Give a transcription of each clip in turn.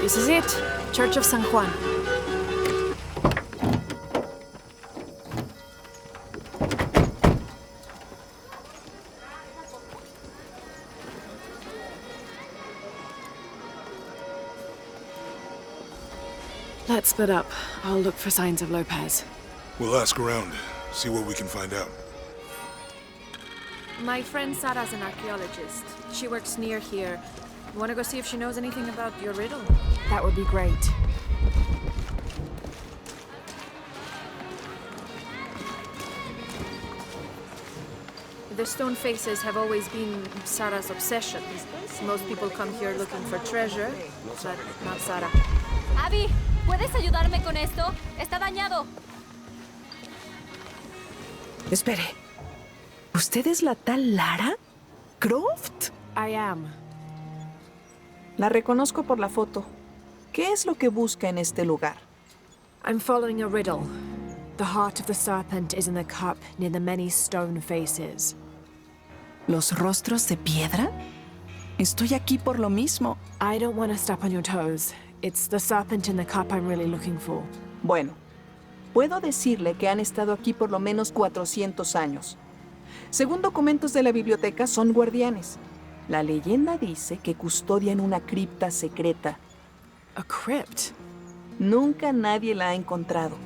This is it. Church of San Juan. Let's split up. I'll look for signs of Lopez. We'll ask around, see what we can find out. My friend Sarah's an archaeologist. She works near here. You want to go see if she knows anything about your riddle? That would be great. The stone faces have always been Sarah's obsession. Most people come here looking for treasure, but not Sarah. Abby, ¿puedes ayudarme con esto? Está dañado. Espere. ¿Usted es la tal Lara Croft? I am. La reconozco por la foto. ¿Qué es lo que busca en este lugar? I'm following a riddle. The heart of the serpent is in the cup near the many stone faces. ¿Los rostros de piedra? Estoy aquí por lo mismo. I don't want to step on your toes. It's the serpent in the cup I'm really looking for. Bueno, puedo decirle que han estado aquí por lo menos 400 años. Según documentos de la biblioteca, son guardianes. La leyenda dice que custodian una cripta secreta. A crypt? Nunca nadie la ha encontrado.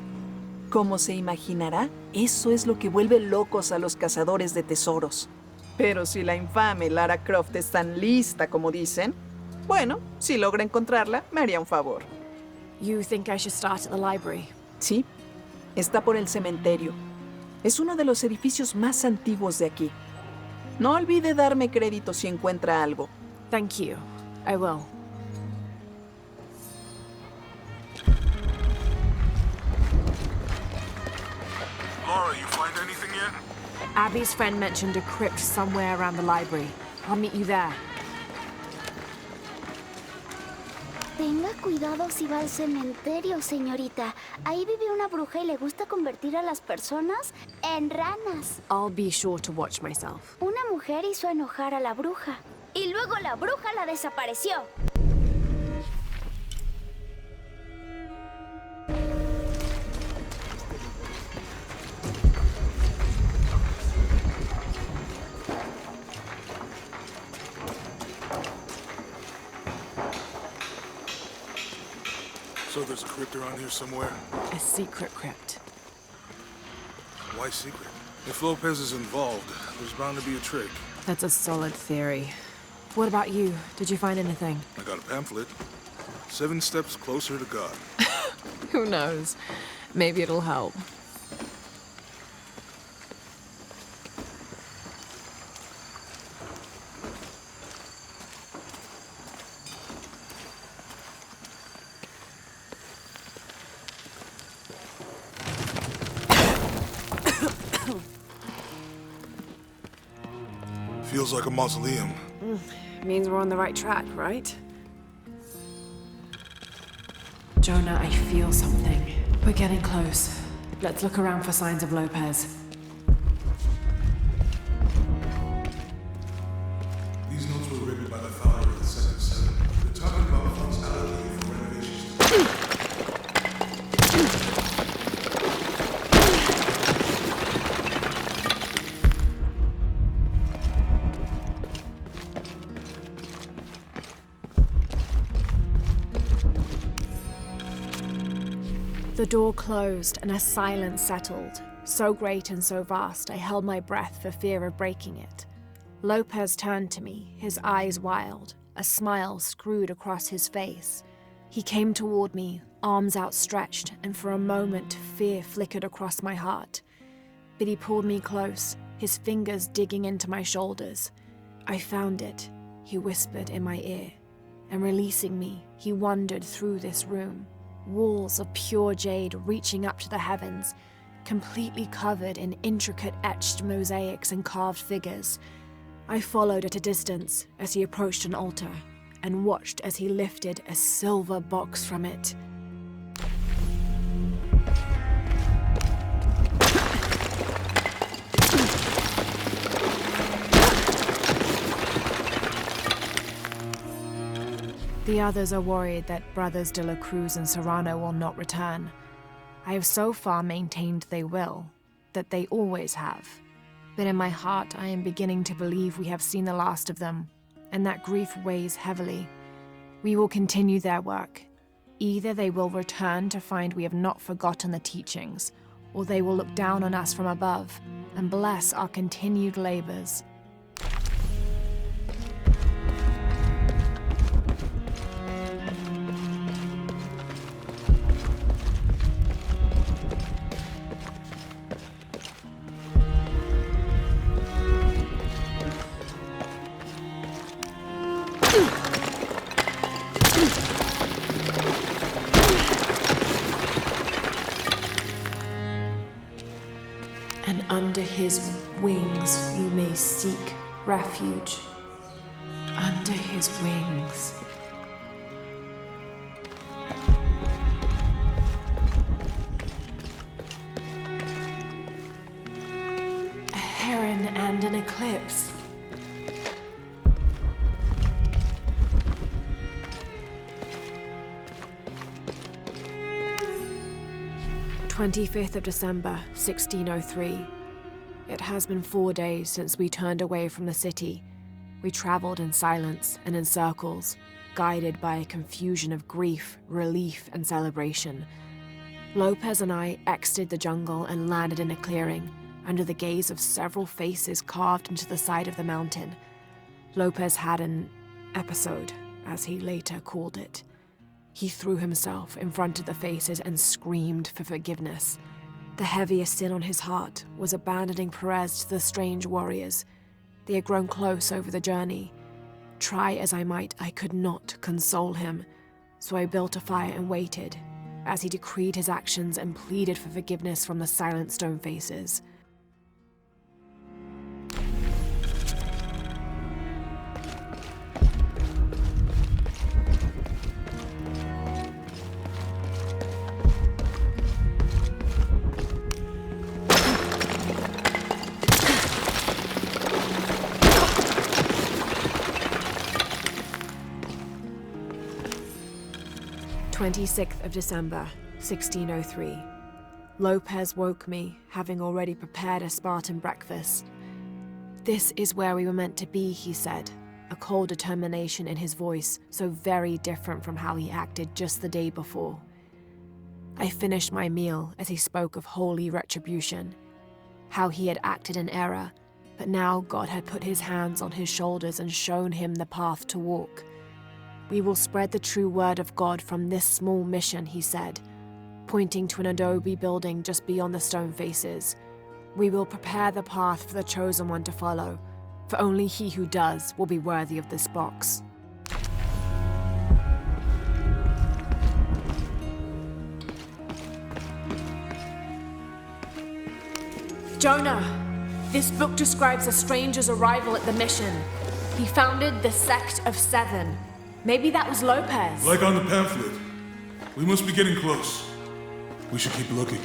Como se imaginará, eso es lo que vuelve locos a los cazadores de tesoros. Pero si la infame Lara Croft es tan lista como dicen, bueno, si logra encontrarla, me haría un favor. You think I should start at the library? Sí, está por el cementerio. Es uno de los edificios más antiguos de aquí. No olvide darme crédito si encuentra algo. Thank you. I will. Laura, you find anything yet? Abby's friend mentioned a crypt somewhere around the library. I'll meet you there. Tenga cuidado si va al cementerio, señorita. Ahí vive una bruja y le gusta convertir a las personas en ranas. I'll be sure to watch myself. Una mujer hizo enojar a la bruja. Y luego la bruja la desapareció. So there's a crypt around here somewhere? A secret crypt. Why secret? If Lopez is involved, there's bound to be a trick. That's a solid theory. What about you? Did you find anything? I got a pamphlet. 7 Steps Closer to God. Who knows? Maybe it'll help. Feels like a mausoleum. Means we're on the right track, right? Jonah, I feel something. We're getting close. Let's look around for signs of Lopez. These notes were written by the founder of the Second Seven. They're talking about funds allocated for renovations. The door closed and a silence settled, so great and so vast I held my breath for fear of breaking it. Lopez turned to me, his eyes wild, a smile screwed across his face. He came toward me, arms outstretched, and for a moment fear flickered across my heart. But he pulled me close, his fingers digging into my shoulders. I found it, he whispered in my ear, and releasing me, he wandered through this room. Walls of pure jade reaching up to the heavens, completely covered in intricate etched mosaics and carved figures. I followed at a distance as he approached an altar and watched as he lifted a silver box from it. The others are worried that Brothers de la Cruz and Serrano will not return. I have so far maintained they will, that they always have. But in my heart, I am beginning to believe we have seen the last of them, and that grief weighs heavily. We will continue their work. Either they will return to find we have not forgotten the teachings, or they will look down on us from above and bless our continued labors. And under his wings you may seek refuge. Under his wings. A heron and an eclipse. December 1603. It has been 4 days since we turned away from the city. We traveled in silence and in circles, guided by a confusion of grief, relief, and celebration. Lopez and I exited the jungle and landed in a clearing, under the gaze of several faces carved into the side of the mountain. Lopez had an episode, as he later called it. He threw himself in front of the faces and screamed for forgiveness. The heaviest sin on his heart was abandoning Perez to the strange warriors. They had grown close over the journey. Try as I might, I could not console him. So I built a fire and waited, as he decreed his actions and pleaded for forgiveness from the silent stone faces. December 16th, 1603. Lopez woke me, having already prepared a Spartan breakfast. "This is where we were meant to be," he said, a cold determination in his voice, so very different from how he acted just the day before. I finished my meal as he spoke of holy retribution, how he had acted in error, but now God had put his hands on his shoulders and shown him the path to walk. "We will spread the true word of God from this small mission," he said, pointing to an adobe building just beyond the stone faces. "We will prepare the path for the chosen one to follow, for only he who does will be worthy of this box." Jonah! This book describes a stranger's arrival at the mission. He founded the Sect of Seven. Maybe that was Lopez. Like on the pamphlet. We must be getting close. We should keep looking.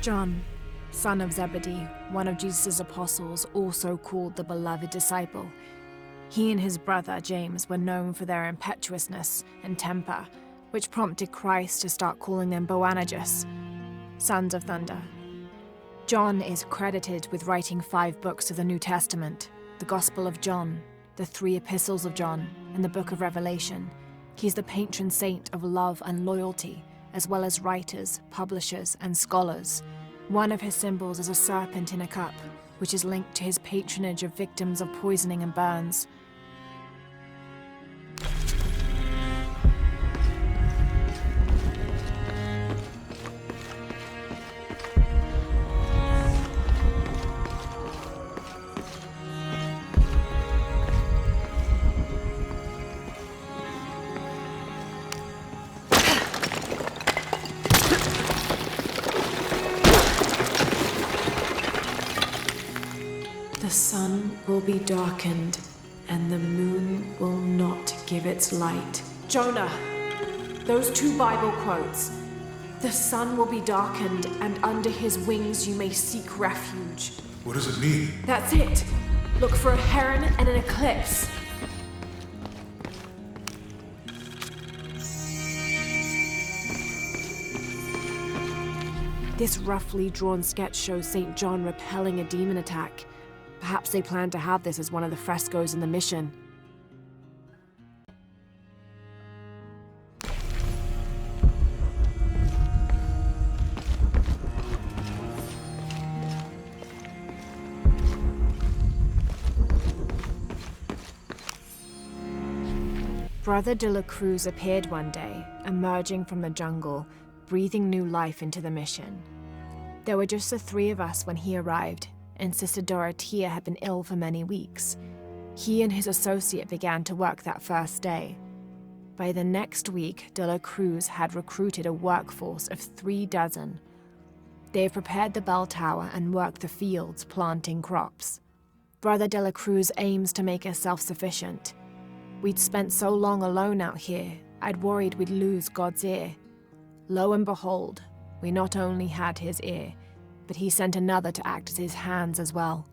John, son of Zebedee, one of Jesus' apostles, also called the beloved disciple. He and his brother James were known for their impetuousness and temper, which prompted Christ to start calling them Boanerges, sons of thunder. John is credited with writing 5 books of the New Testament, the Gospel of John, the 3 epistles of John, and the book of Revelation. He's the patron saint of love and loyalty, as well as writers, publishers, and scholars. One of his symbols is a serpent in a cup, which is linked to his patronage of victims of poisoning and burns. The sun will be darkened, and the moon will not give its light. Jonah, those 2 Bible quotes. The sun will be darkened, and under his wings you may seek refuge. What does it mean? That's it. Look for a heron and an eclipse. This roughly drawn sketch shows St. John repelling a demon attack. Perhaps they plan to have this as one of the frescoes in the mission. Brother de la Cruz appeared one day, emerging from the jungle, breathing new life into the mission. There were just the three of us when he arrived, and Sister Dorothea had been ill for many weeks. He and his associate began to work that first day. By the next week, de la Cruz had recruited a workforce of 36. They have prepared the bell tower and worked the fields, planting crops. Brother de la Cruz aims to make us self-sufficient. We'd spent so long alone out here, I'd worried we'd lose God's ear. Lo and behold, we not only had his ear, but he sent another to act as his hands as well.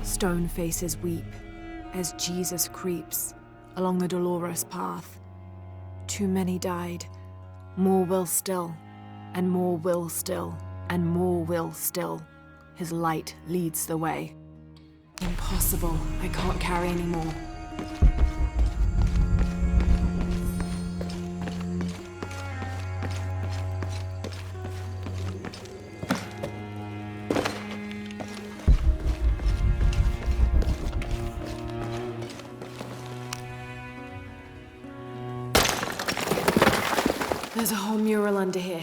Stone faces weep as Jesus creeps along the dolorous path. Too many died, more will still, and more will still, and more will still. His light leads the way. Impossible, I can't carry any more. There's a whole mural under here.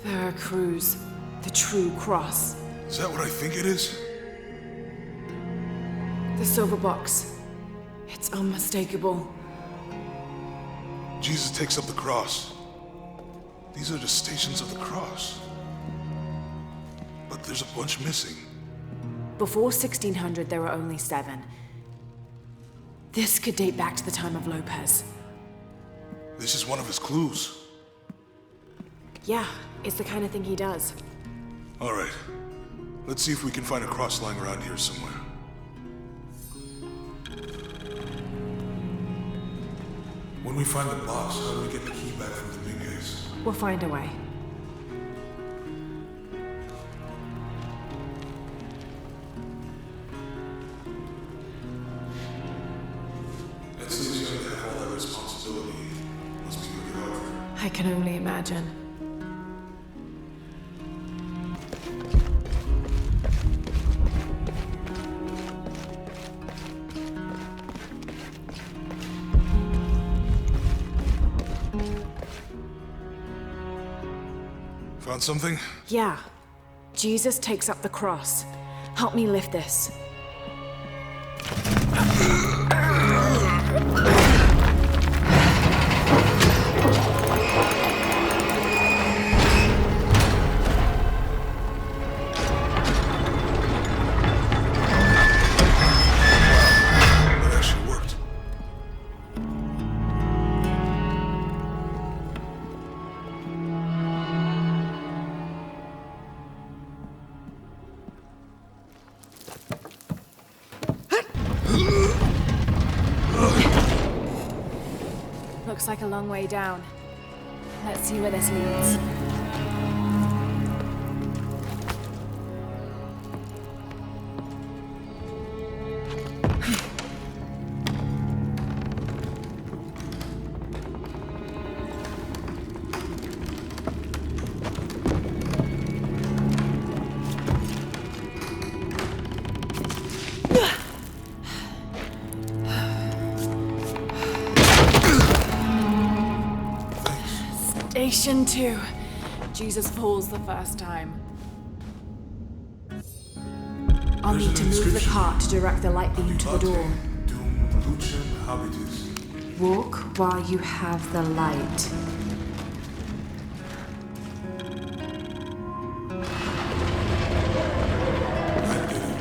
Veracruz, the true cross. Is that what I think it is? The silver box. It's unmistakable. Jesus takes up the cross. These are the stations of the cross. But there's a bunch missing. Before 1600, there were only 7. This could date back to the time of Lopez. This is one of his clues. Yeah, it's the kind of thing he does. All right. Let's see if we can find a cross lying around here somewhere. When we find the box, how do we get the key back from the Dominguez? We'll find a way. That seems you to have all that responsibility. Must be really hard. I can only imagine. Found something? Yeah. Jesus takes up the cross. Help me lift this. That actually worked. Looks like a long way down. Let's see where this leads. Station 2. Jesus falls the first time. I'll There's need an to move the inscription. cart to direct the light beam to the door. Dum lucem habitus. Walk while you have the light. I get it.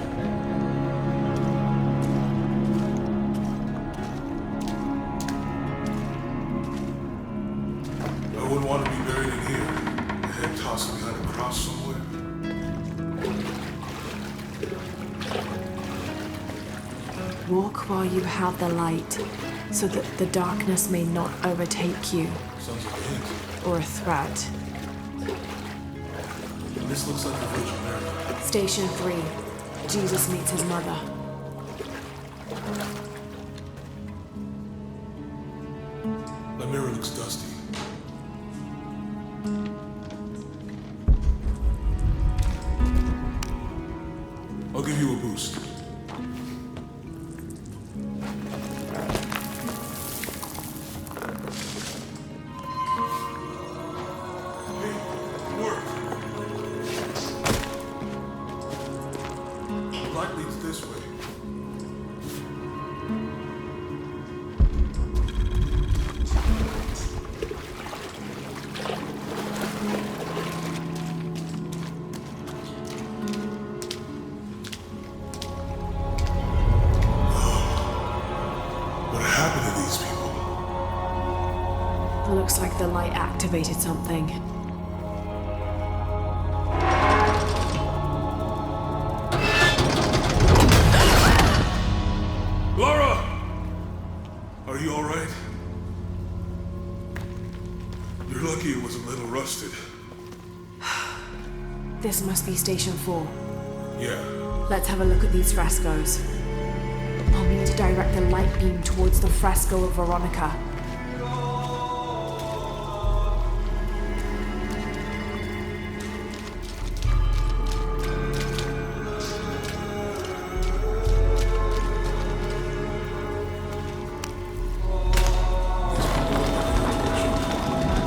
I wouldn't want to be buried in here. A head tossed behind a cross somewhere. Walk while you have the light, so that the darkness may not overtake you, Sounds like a hint. or a threat. This looks like the Virgin Mary. Station 3. Jesus meets his mother. The mirror looks dusty. I'll give you a boost. Hey, it worked. The light leads this way. What happened to these people? Looks like the light activated something. Laura! Are you alright? You're lucky it was a little rusted. This must be Station 4. Yeah. Let's have a look at these frescoes. I'll need to direct the light beam towards the fresco of Veronica.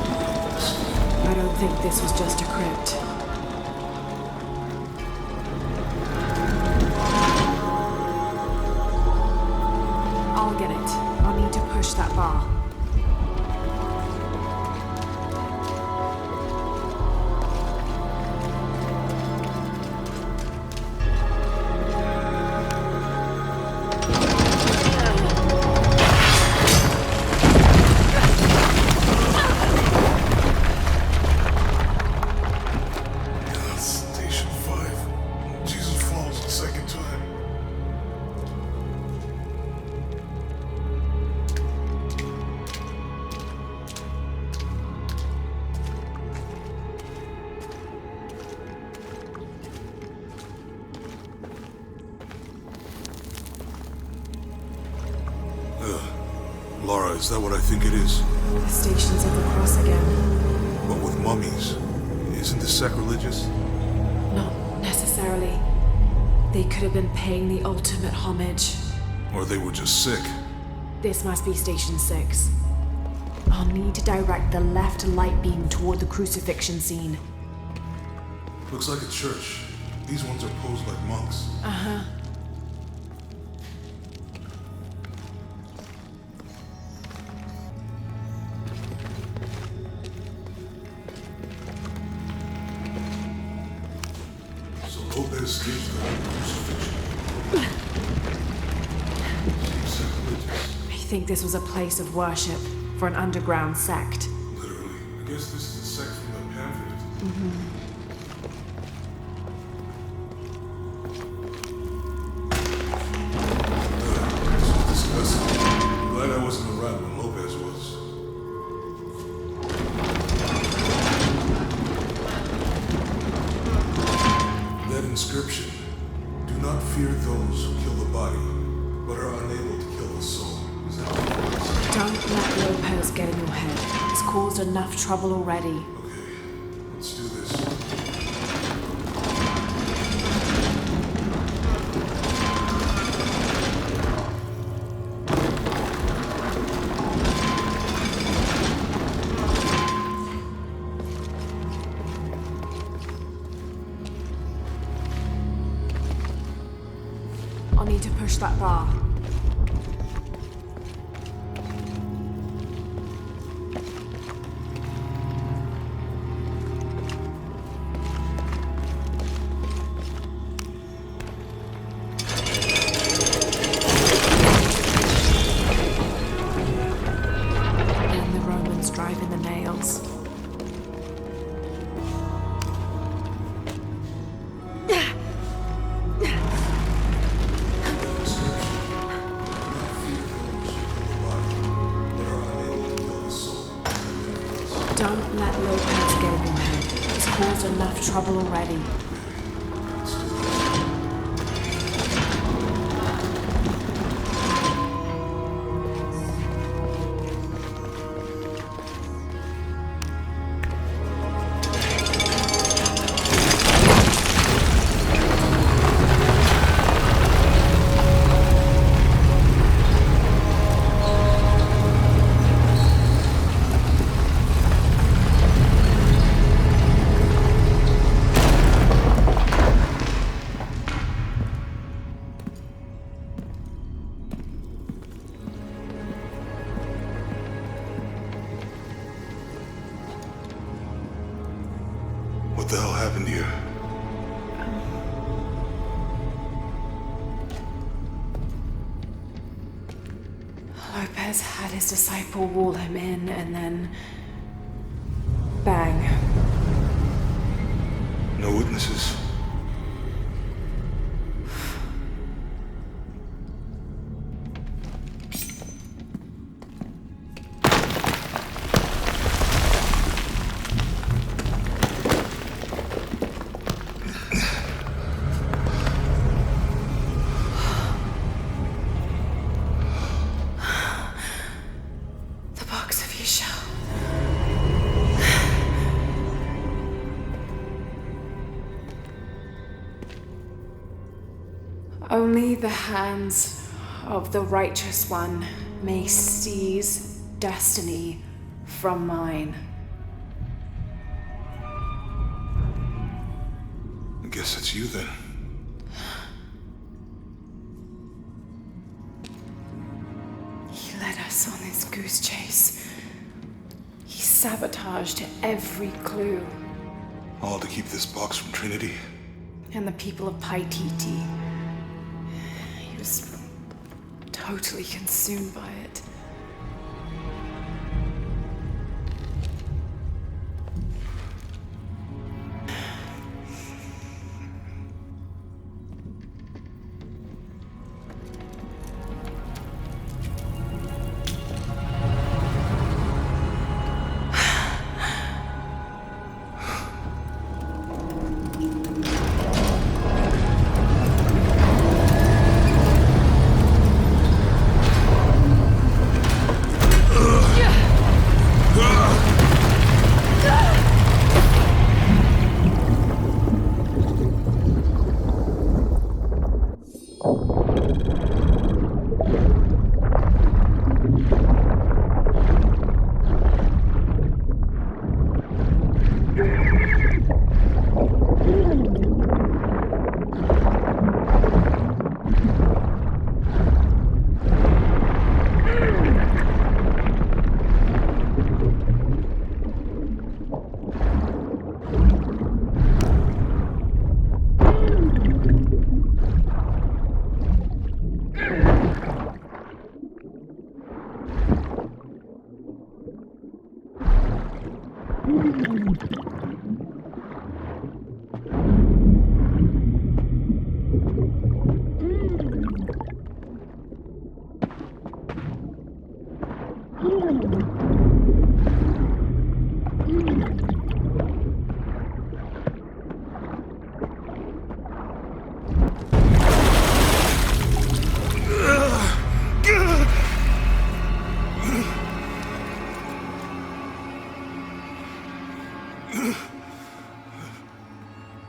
I don't think this was just a crypt. I'll get it. I'll need to push that bar. Station 5. Jesus falls the second time. Laura, is that what I think it is? The Stations of the Cross again. But with mummies. Isn't this sacrilegious? Not necessarily. They could have been paying the ultimate homage. Or they were just sick? This must be Station 6. I'll need to direct the left light beam toward the crucifixion scene. Looks like a church. These ones are posed like monks. Uh-huh. So Lopez staged the crucifixion. Seems sacrilegious. I think this was a place of worship for an underground sect. Literally. I guess this is a sect from the pamphlet. This was disgusting. Glad I wasn't around when Lopez was. That inscription. Do not fear those who kill the body, but are unable to kill the soul. Is that what it is? Don't let Lopez get in your head. He's caused enough trouble already. Okay, let's do this. I'll need to push that bar. And the Romans driving the nails. Don't let Lopez get in your head. He's caused enough trouble already. What the hell happened here? Lopez had his disciple wall him in, and then... bang. No witnesses? The box of Yeshua. Only the hands of the righteous one may seize destiny from mine. I guess it's you then. He led us on this goose chase. He sabotaged every clue. All to keep this box from Trinity. And the people of Paititi. He was totally consumed by it.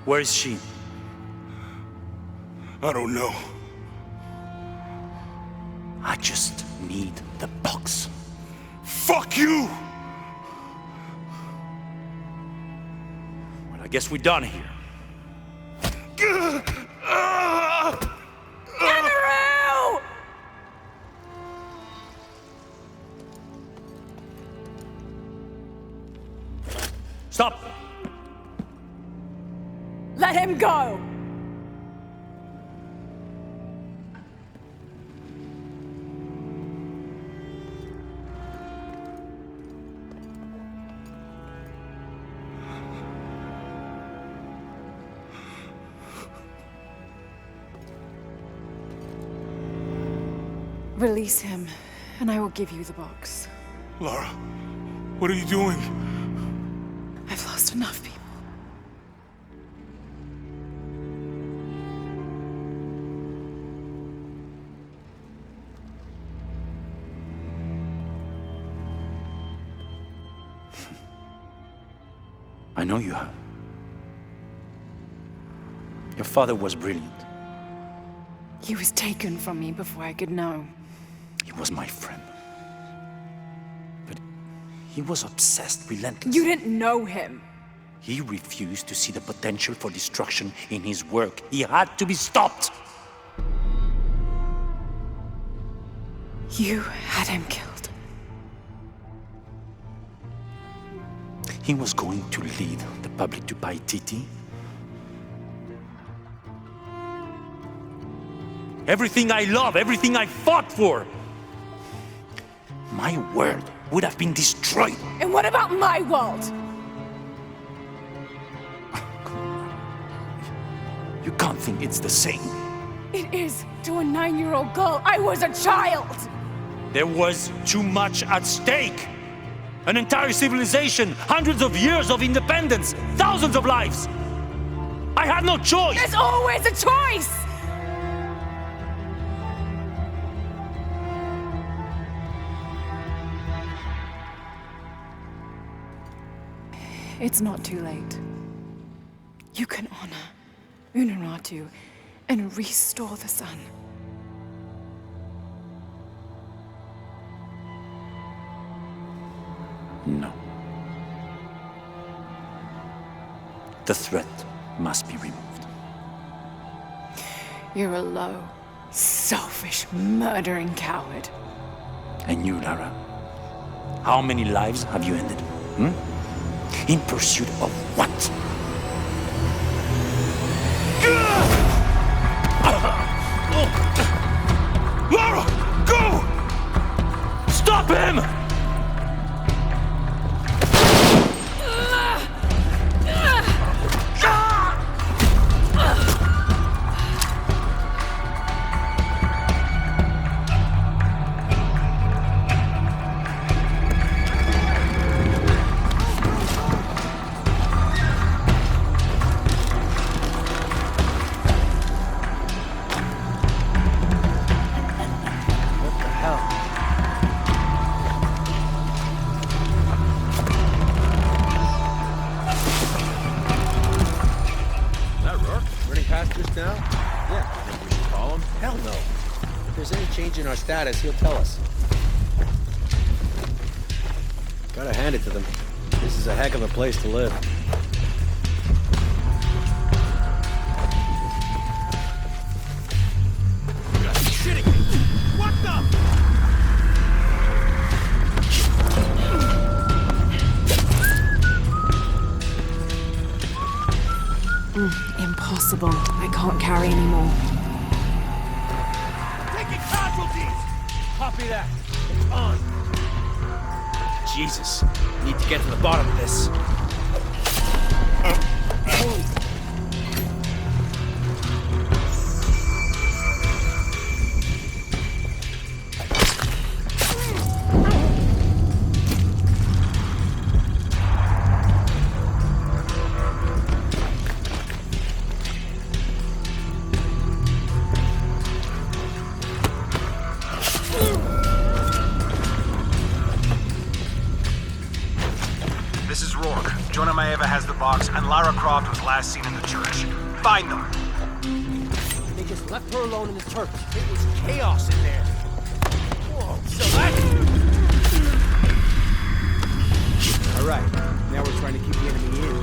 Where is she? I don't know. I just need the box. Fuck you! Well, I guess we're done here. Amaru! go! Release him, and I will give you the box. Lara, what are you doing? I've lost enough people. I know you have. Your father was brilliant. He was taken from me before I could know. He was my friend. But he was obsessed, relentless. You didn't know him. He refused to see the potential for destruction in his work. He had to be stopped. You had him killed. He was going to lead the public to Paititi. Everything I love, everything I fought for. My world would have been destroyed. And what about my world? You can't think it's the same. It is to a 9-year-old girl. I was a child. There was too much at stake. An entire civilization, hundreds of years of independence, thousands of lives. I had no choice. There's always a choice. It's not too late. You can honor Unuratu and restore the sun. No. The threat must be removed. You're a low, selfish, murdering coward. And you, Lara? How many lives have you ended? In pursuit of what? Lara, go! Stop him! In our status, he'll tell us. Gotta hand it to them. This is a heck of a place to live. You gotta be shitting me! What the? Impossible. I can't carry anymore. Copy that. It's on. Jesus. Need to get to the bottom of this. And Lara Croft was last seen in the church. Find them. They just left her alone in the church. It was chaos in there. Whoa, so that's... All right, now we're trying to keep the enemy in.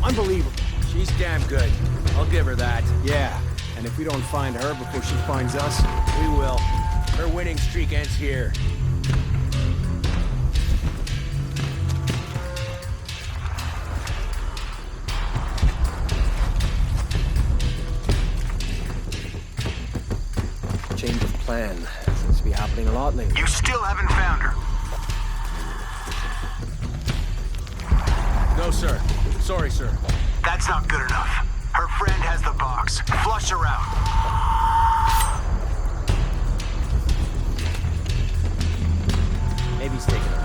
Unbelievable. She's damn good. I'll give her that. Yeah, and if we don't find her before she finds us, we will. Her winning streak ends here. plan. Seems to be happening a lot lately. You still haven't found her. No, sir. Sorry, sir. That's not good enough. Her friend has the box. Flush her out. Maybe he's taking her.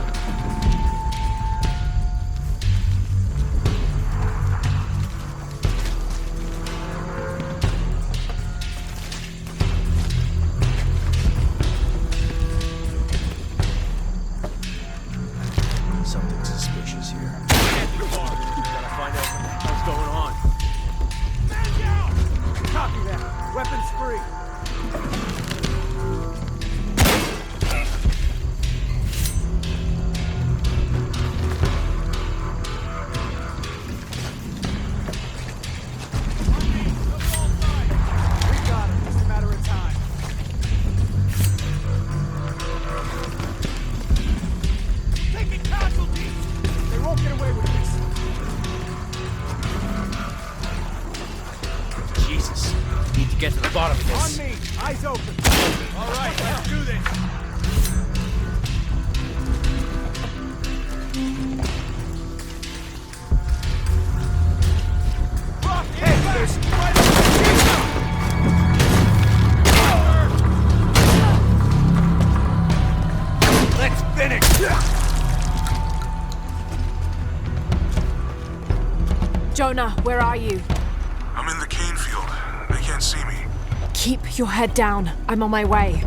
Something suspicious here. Gotta find out what's going on. Man down! Copy that. Weapons free. We got him. It's a matter of time. Taking casualties! They won't get away with this. Jesus. Need to get to the bottom of this. On me! Eyes open! Alright, let's do this! Hey, there's right Let's finish! Jonah, where are you? I'm in the cane field. They can't see me. Keep your head down. I'm on my way.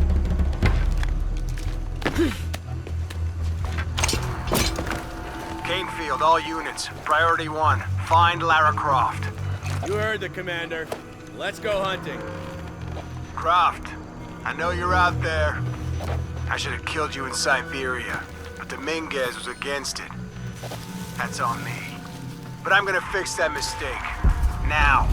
Canefield, all units. Priority 1. Find Lara Croft. You heard the commander. Let's go hunting. Croft, I know you're out there. I should have killed you in Siberia, but Dominguez was against it. That's on me. But I'm gonna fix that mistake. Now.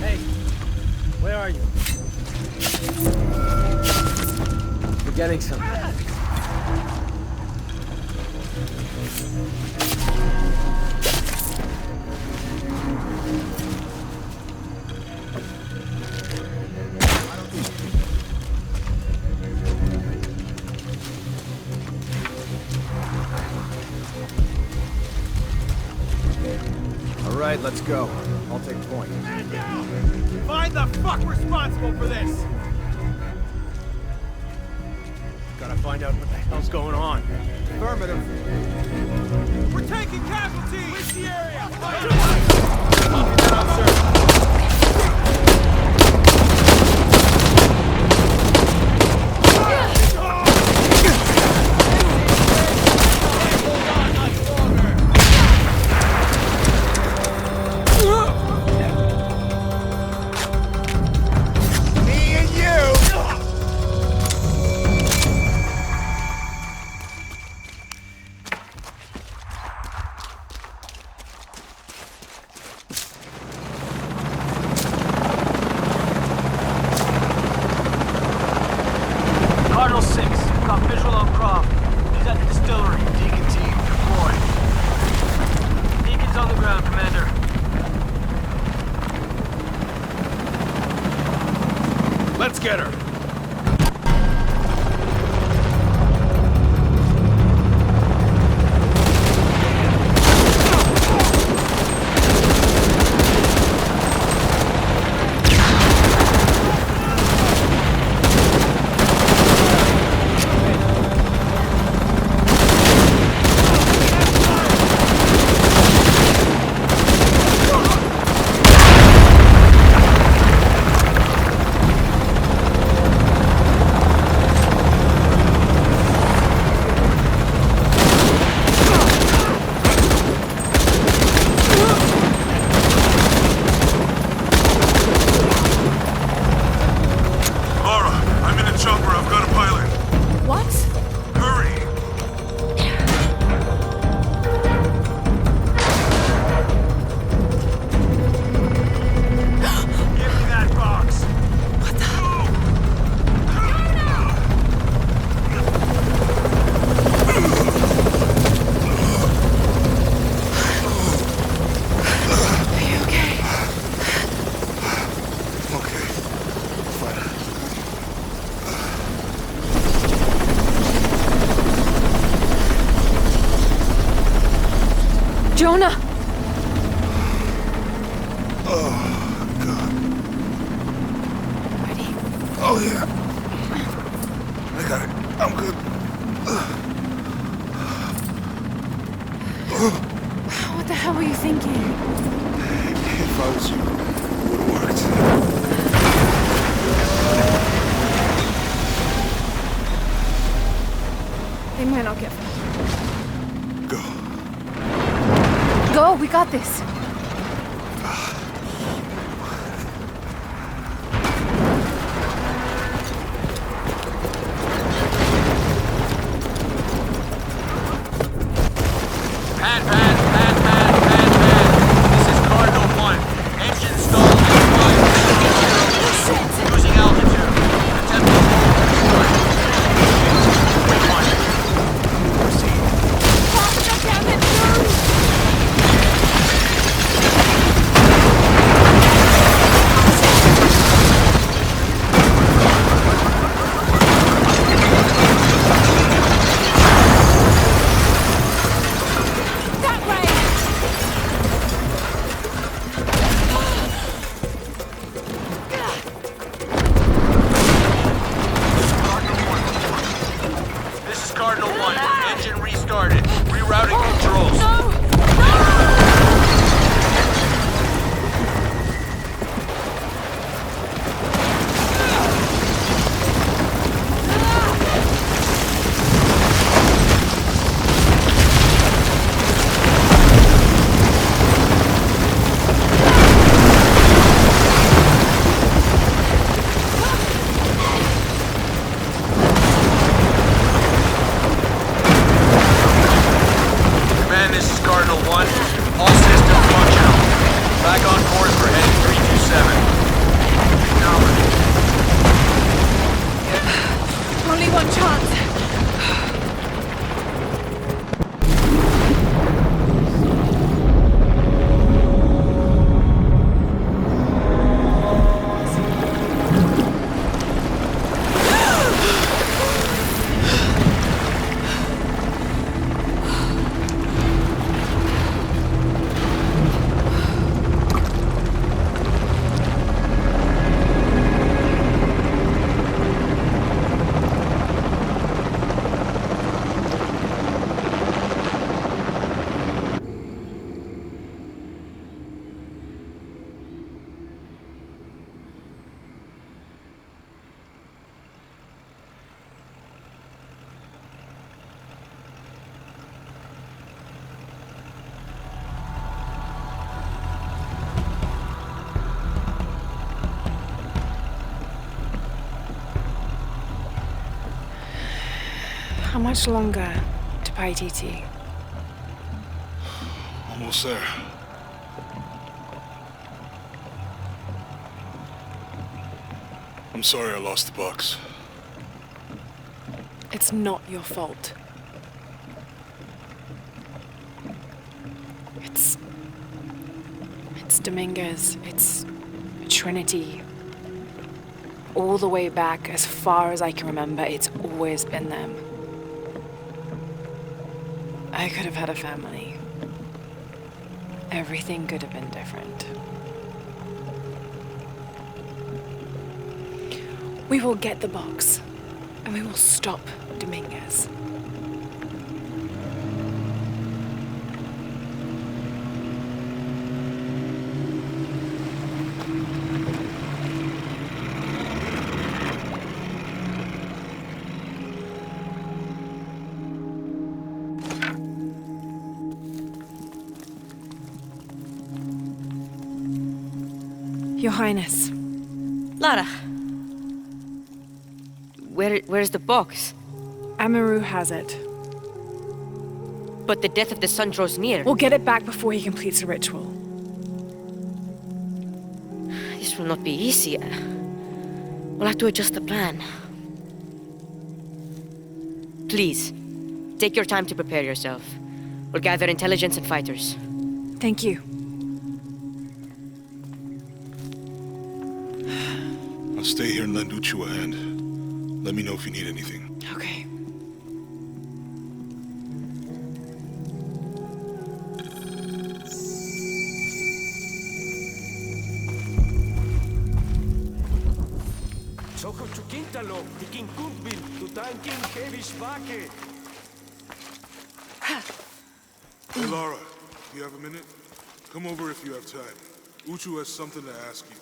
Hey, where are you? We're getting some. All right, let's go. I'll take point. Man down! Find the fuck responsible for this! Gotta find out what the hell's going on. Affirmative. We're taking casualties! Reach the area! Copy that, officer. Me and you! Cardinal 6, got visual on Croft. He's at the distillery. Deacon team, deploy. Deacon's on the ground, Commander. Let's get her. Una! Oh, God. Ready? Oh, yeah. I got it. I'm good. What the hell were you thinking? If I was you, it would have worked. They might not get far. Go. Go, we got this. Pad. This is Cardinal 1. Engine stalled at 5. Losing altitude. Attempting hold. Waypoint. Proceed. Faster, damn it, move! That way! This is Cardinal 1. Engine restarted. Rerouting controls. No! Command, this is Cardinal 1. All systems functional. Back on course for heading 327. Acknowledge. Only one chance. How much longer to Paititi? Almost there. I'm sorry I lost the box. It's not your fault. It's Dominguez. It's Trinity. All the way back, as far as I can remember, it's always been them. I could have had a family. Everything could have been different. We will get the box, and we will stop Dominguez. Your Highness. Lara. Where's the box? Amaru has it. But the death of the sun draws near. We'll get it back before he completes the ritual. This will not be easy. We'll have to adjust the plan. Please, take your time to prepare yourself. We'll gather intelligence and fighters. Thank you. I'll stay here and lend Uchu a hand. Let me know if you need anything. Okay. Toko Chukintalo, Tikin Kumpin, Tutankin Kevishvake. Hey, Lara, you have a minute? Come over if you have time. Uchu has something to ask you.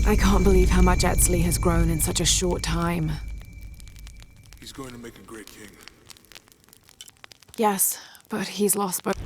I can't believe how much Etzli has grown in such a short time. He's going to make a great king. Yes, but he's lost both.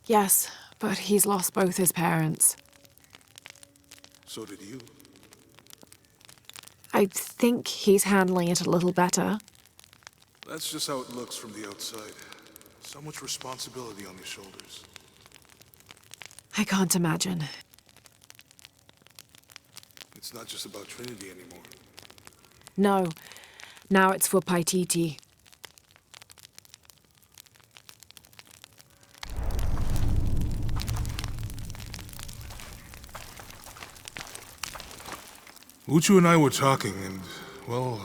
Yes, but he's lost both his parents. So did you. I think he's handling it a little better. That's just how it looks from the outside. So much responsibility on his shoulders. I can't imagine. It's not just about Trinity anymore. No, now it's for Paititi. Uchu and I were talking, and, well...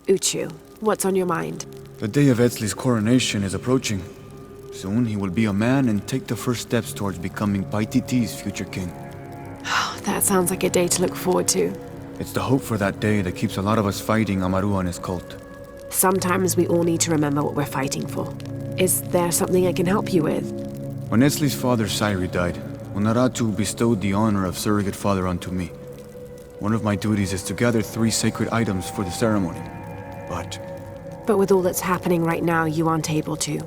Uchu, what's on your mind? The day of Etzli's coronation is approaching. Soon he will be a man and take the first steps towards becoming Paititi's future king. That sounds like a day to look forward to. It's the hope for that day that keeps a lot of us fighting Amaru and his cult. Sometimes we all need to remember what we're fighting for. Is there something I can help you with? When Etzli's father Sairi died, Unaratu bestowed the honor of surrogate father onto me. One of my duties is to gather 3 sacred items for the ceremony. But with all that's happening right now, you aren't able to.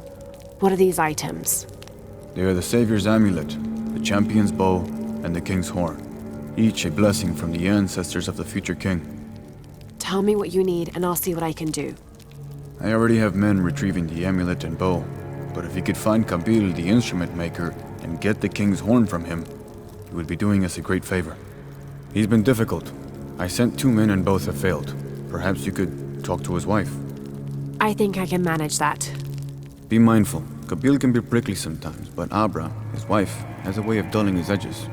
What are these items? They are the Savior's amulet, the champion's bow, and the king's horn. Each a blessing from the ancestors of the future king. Tell me what you need, and I'll see what I can do. I already have men retrieving the amulet and bow, but if you could find Kabil, the instrument maker, and get the king's horn from him, you would be doing us a great favor. He's been difficult. I sent 2 men and both have failed. Perhaps you could talk to his wife. I think I can manage that. Be mindful. Kabil can be prickly sometimes, but Abra, his wife, has a way of dulling his edges.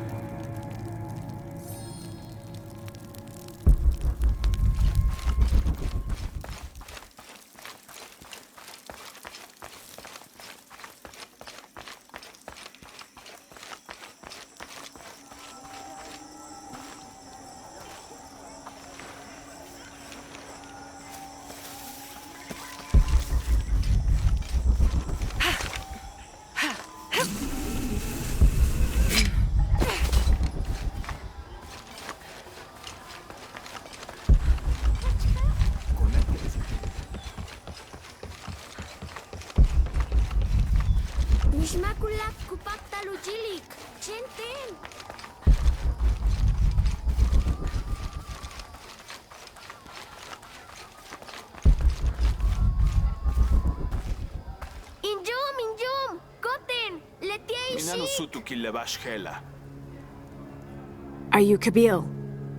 Are you Kabil?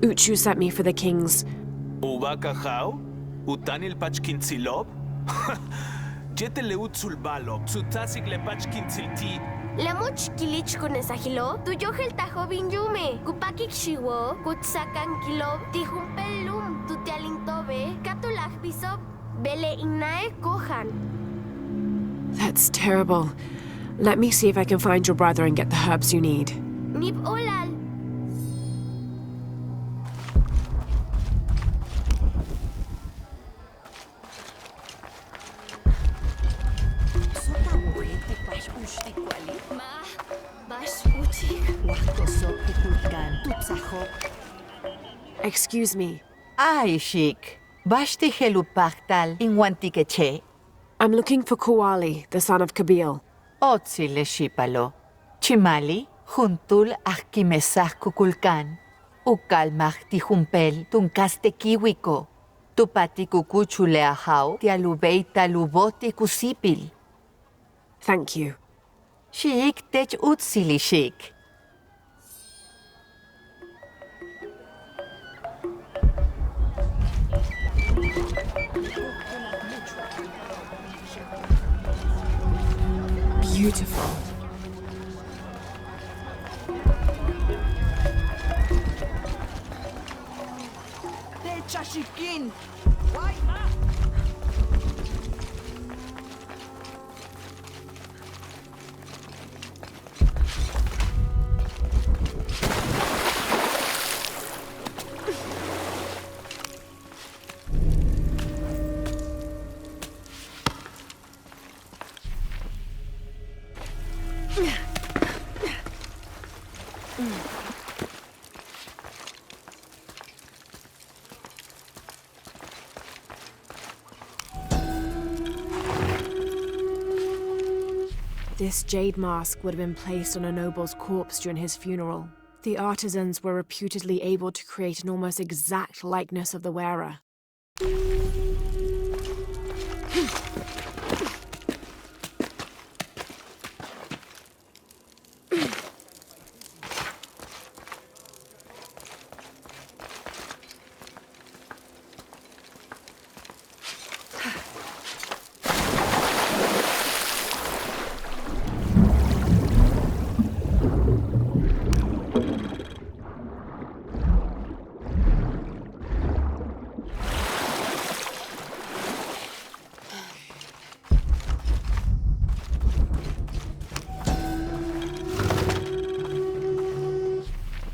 Uchu sent me for the king's. Ubakahau? Utanil pachkintsilob? Jeteleut sulbalob, sutasik le pachkintzilti. Lamuch kilich kunesahilo, tuyohel tajo binyume, kupakik shiwo, kutsakan kilo, tijumpelum, tutialintobe, katulaj bisob, bele inae kohan. That's terrible. Let me see if I can find your brother and get the herbs you need. Nib olal. Excuse me. Ay, Sheik. Bashti helupachtal inwantikeche. I'm looking for Kuali, the son of Kabil. Otsile shipalo. Chimali, juntul ahkimesah kukulkan. Ukalmah tijumpel tunkaste kiwiko. Tupati kukuchule ahau tialubei taluboti kusipil. Thank you. Sheik tech utsili, Sheik. Beautiful. Chashikin. This jade mask would have been placed on a noble's corpse during his funeral. The artisans were reputedly able to create an almost exact likeness of the wearer.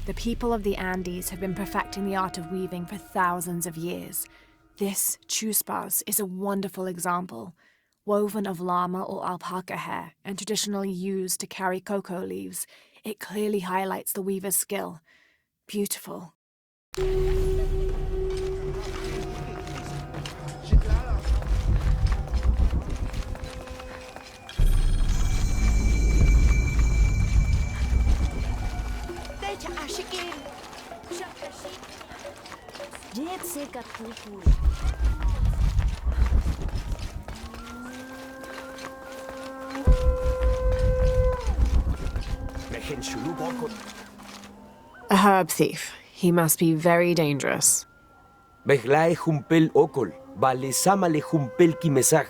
The people of the Andes have been perfecting the art of weaving for thousands of years. This chuspas is a wonderful example. Woven of llama or alpaca hair and traditionally used to carry cocoa leaves, it clearly highlights the weaver's skill. Beautiful. A herb thief. He must be very dangerous. Behlae jumpel okol, vale samale jumpel kimesaj.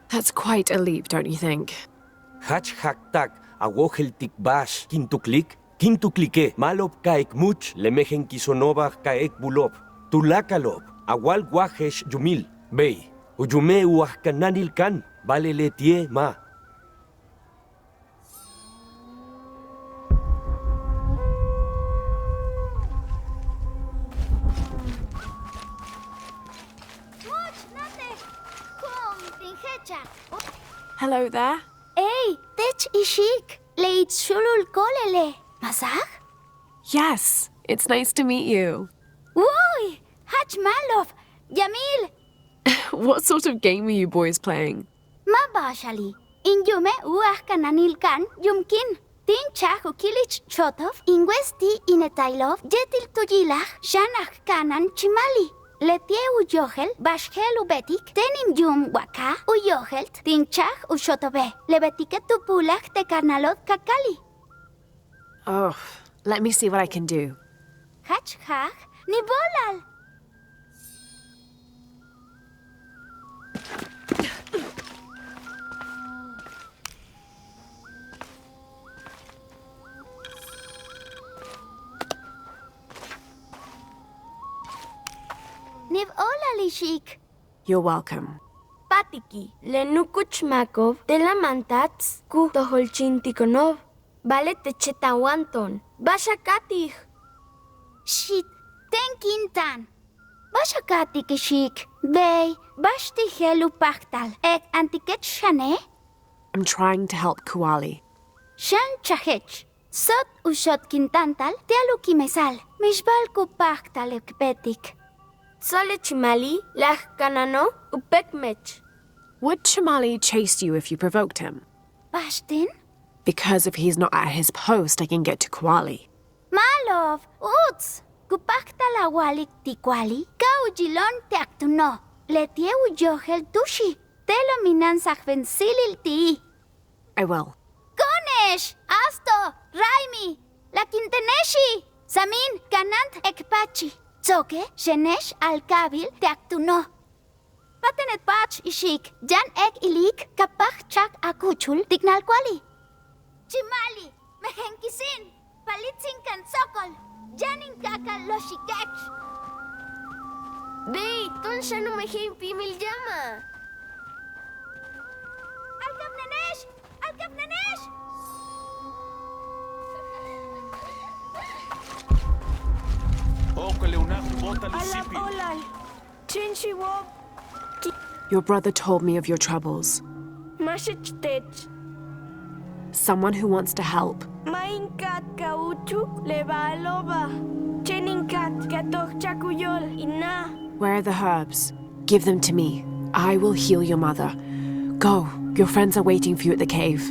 That's quite a leap, don't you think? Hach haktak, awohel tikbash, kintuklike, malop kaek much, lemejen kisonobach kaek bulop, tulakalob, awal guajesh yumil, bey, uyume uahkananil kan, vale letie ma. Hello there. Hey, tech ishik. Leit shulul kolele. Masaj? Yes, it's nice to meet you. Woi, Hach Malov. Yamil. What sort of game are you boys playing? Mabashali. Inyume uah kananil kan yumkin. Tin chahu kilich chotov. Ingwesti inetailov. Jetil tuyilach. Shanach kanan chimali. Letie uyohel, bashhel ubetik, tenim yum waka, uyohelt, tinchach ushotobe, lebetike tupulach te carnalot kakali. Oh, let me see what I can do. Hach hach, ni bolal. Niv olali shik. You're welcome. Patiki, lenukuchmakov, telamantats, ku toholchintikonov, vale techetawanton, bashakatih. Shit, tenkintan. Bashakati kishik, bey, bashti helu pachtal, ek antiket shane, I'm trying to help Kuali. shan chahech. Sot ushot kintantal, tealu kimesal, mishbal ku pachtal ekpetik. Sole chimali, lach kanano, upekmech. Would Chimali chase you if you provoked him? Bashtin? Because if he's not at his post, I can get to Kuali. Malov, uts, ku pachtal awalik tikwali, kaujilon teaktuno, letie uyohel tushi, telo minan sachven silil ti. I will. Konesh, Asto, Raimi, La Quinteneshi, Samin, Kanant, Ekpachi, Zoke, Shenesh, Alkabil, Teaktuno. Patenet Pach, Ishik, Jan Ek Ilik, Kapach Chak Akuchul, Tignal Kwali. Chimali, Mehenkisin, Palitzin Kansokol, Janin Kaka Loshikech. Bey, ton siya numahin pimil llama. Alkapnenesh! Alkapnenesh! Olal, Chinshiwop, Your brother told me of your troubles. Mashichtech, Someone who wants to help. Mainkat Kauchuk, Levaloba, Cheninkat, Katok Chakuyol, Ina. Where are the herbs? Give them to me. I will heal your mother. Go. Your friends are waiting for you at the cave.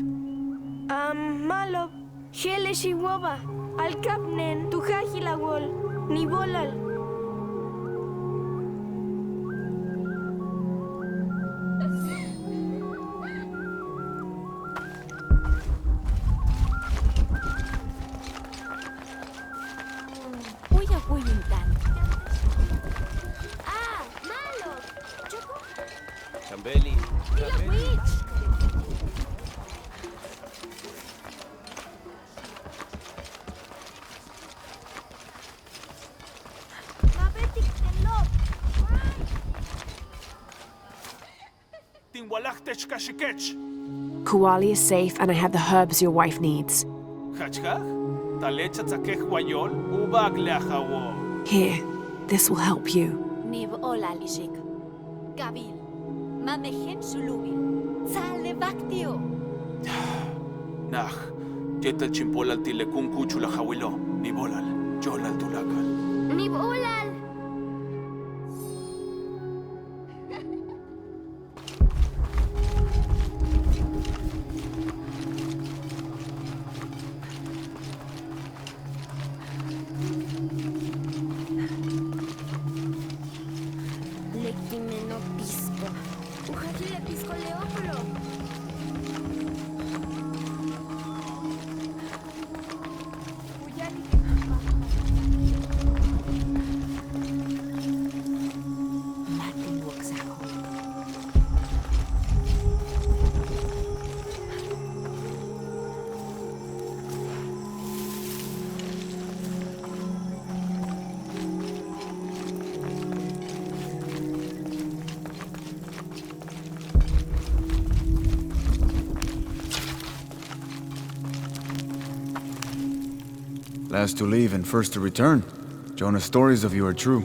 Malop, Shele Shiwoba, Alkapnen, Tuhajilawol, Nibolal. Uya Puyintan. Malop, Choco, Chambeli. Witch. Mabetik Telop. Tinwalachtech kashikech. Kuali is safe and I have the herbs your wife needs. Hachkach? Talecha tzakech wayol, ubag leachawo. Here, this will help you. Nib olali shik. Gabil. Mamehen sulubil. Sale baktio. Nah, jetal chimpolal tilekun kuchula hawilo, nibolal, yolal tulakal. Nibolal. Lekimeno pisco. Ujajile pisco leópolo. Last to leave and first to return. Jonah's stories of you are true.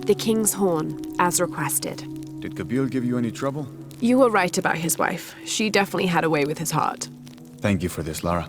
The king's horn, as requested. Did Kabil give you any trouble? You were right about his wife. She definitely had a way with his heart. Thank you for this, Lara.